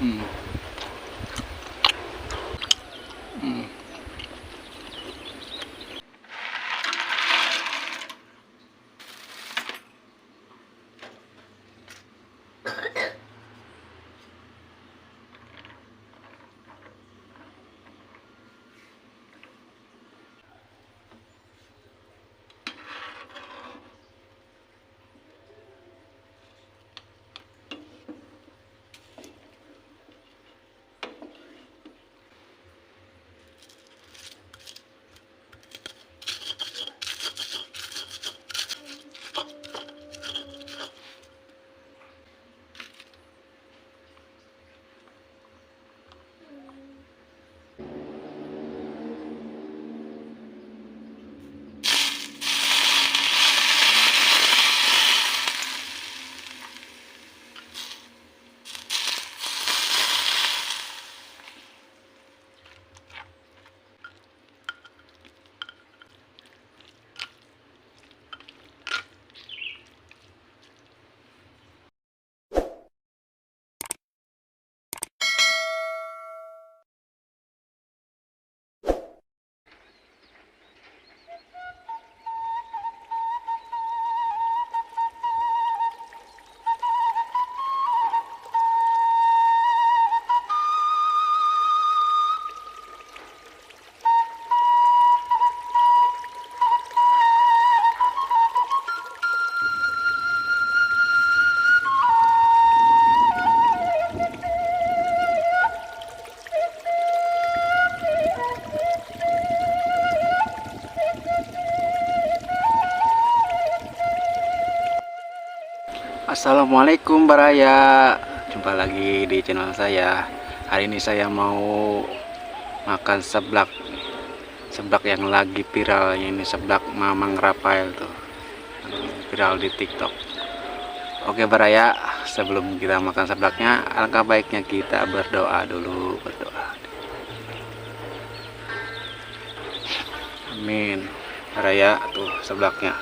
Hmm. Hmm. Assalamualaikum Baraya, jumpa lagi di channel saya. Hari ini saya mau makan seblak yang lagi viral ini, seblak Mamang Rafael tuh, viral di TikTok. Oke Baraya, sebelum kita makan seblaknya, alangkah baiknya kita berdoa dulu. Amin. Baraya tuh seblaknya,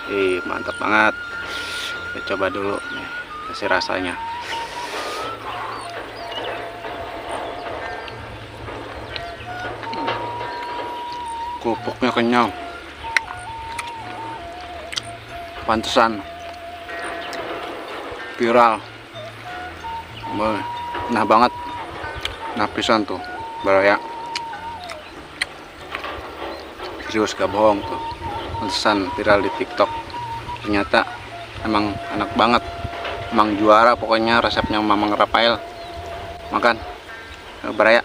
mantap banget. Kita coba dulu nih, kasih rasanya. Kerupuknya kenyal, pantesan viral. Nah banget, napisan tuh Baraya, serius gak bohong tuh, pantesan viral di TikTok. Ternyata emang enak banget, emang juara pokoknya resepnya Mamang Rafael. Makan Baraya.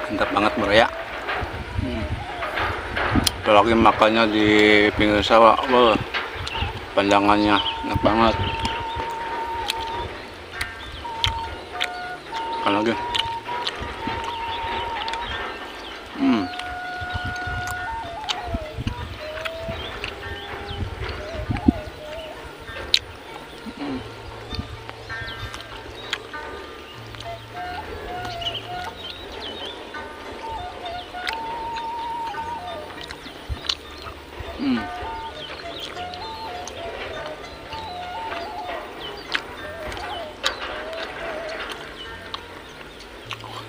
Mantap banget Baraya. Apalagi makannya di pinggir sawah, pandangannya enak banget. Makan lagi.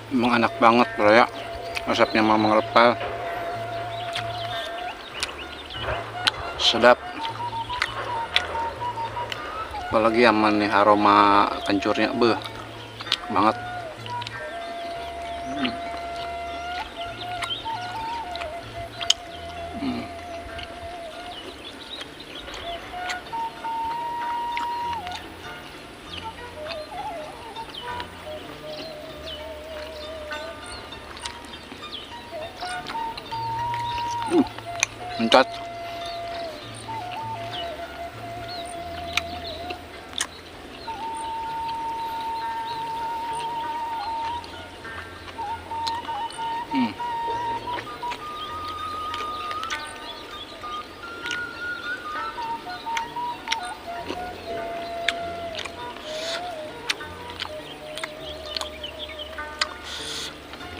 Emang enak banget Baraya, resepnya Mamang Rafael. Sedap, apalagi aman nih aroma kencurnya, banget. Mencat.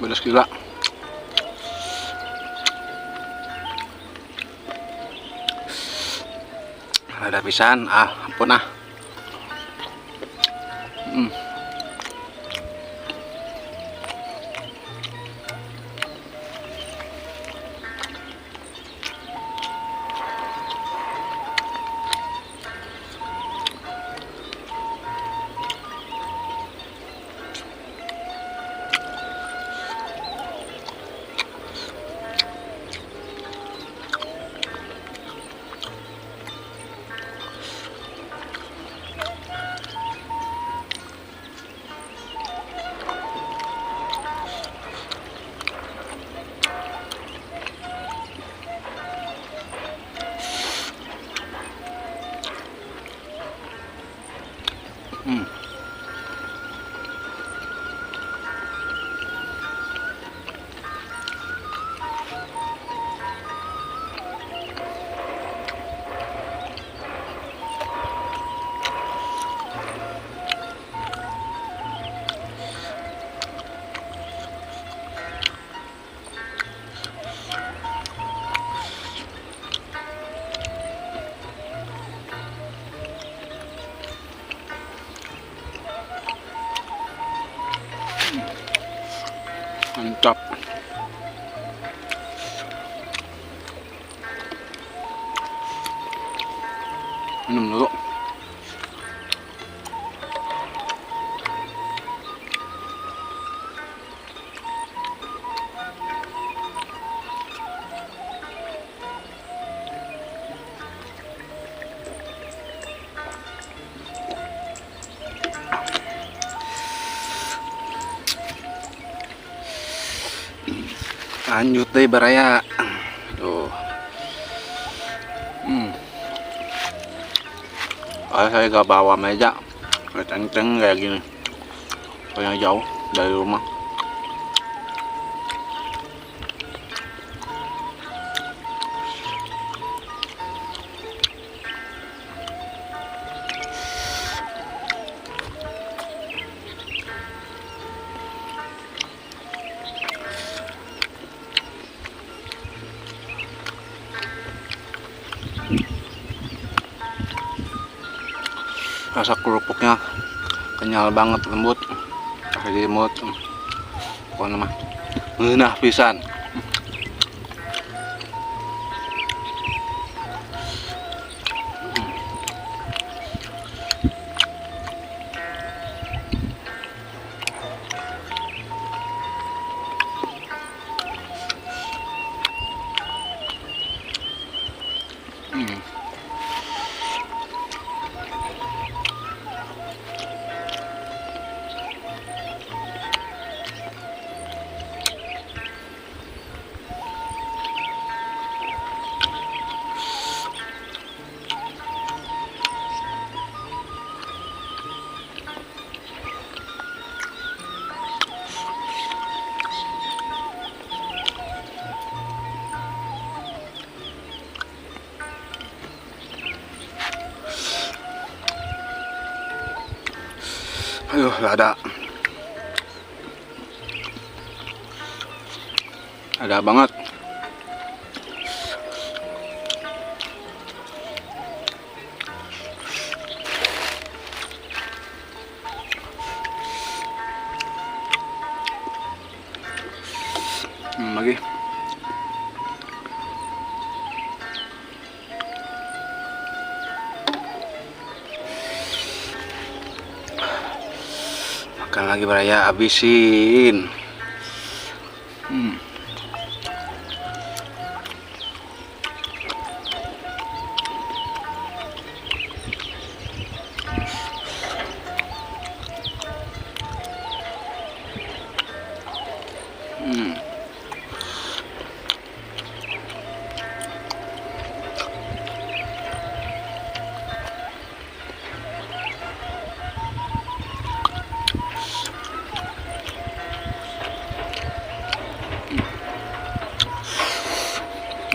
pedas gila. Ada pisan, ampun ah. Mantap. Minum dulu. Lanjut deh baraya. Tuh. Saya gak bawa meja, kenceng kayak gini. Soalnya jauh dari rumah. Rasa kerupuknya kenyal banget, lembut, kasih dimut, pokoknya mah ngeunah pisan. Aduh, ada banget. Lagi makan lagi baraya, habisin.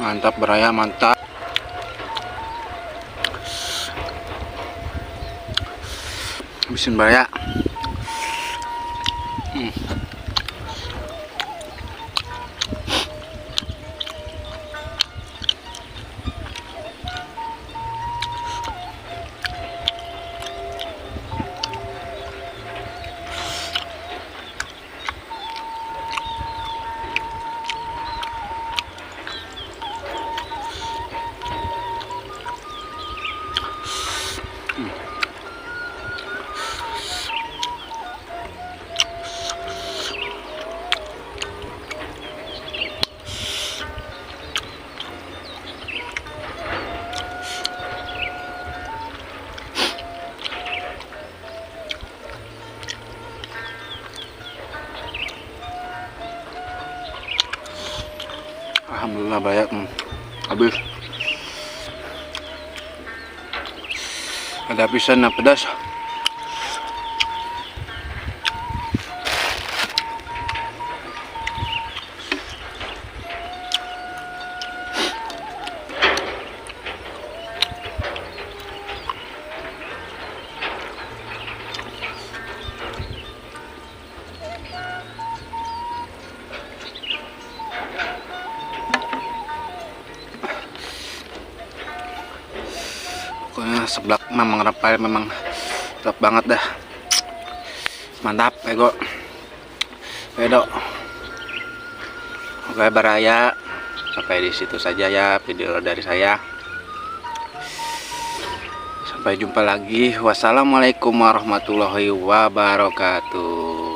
Mantap beraya, mantap. Habisin beraya. Alhamdulillah banyak. Habis. Ada pisan na pedas. Pokoknya seblak Mamang Rafael memang top banget dah. Mantap, Ego. Edo. Oke, Baraya. Sampai di situ saja ya video dari saya. Sampai jumpa lagi. Wassalamualaikum warahmatullahi wabarakatuh.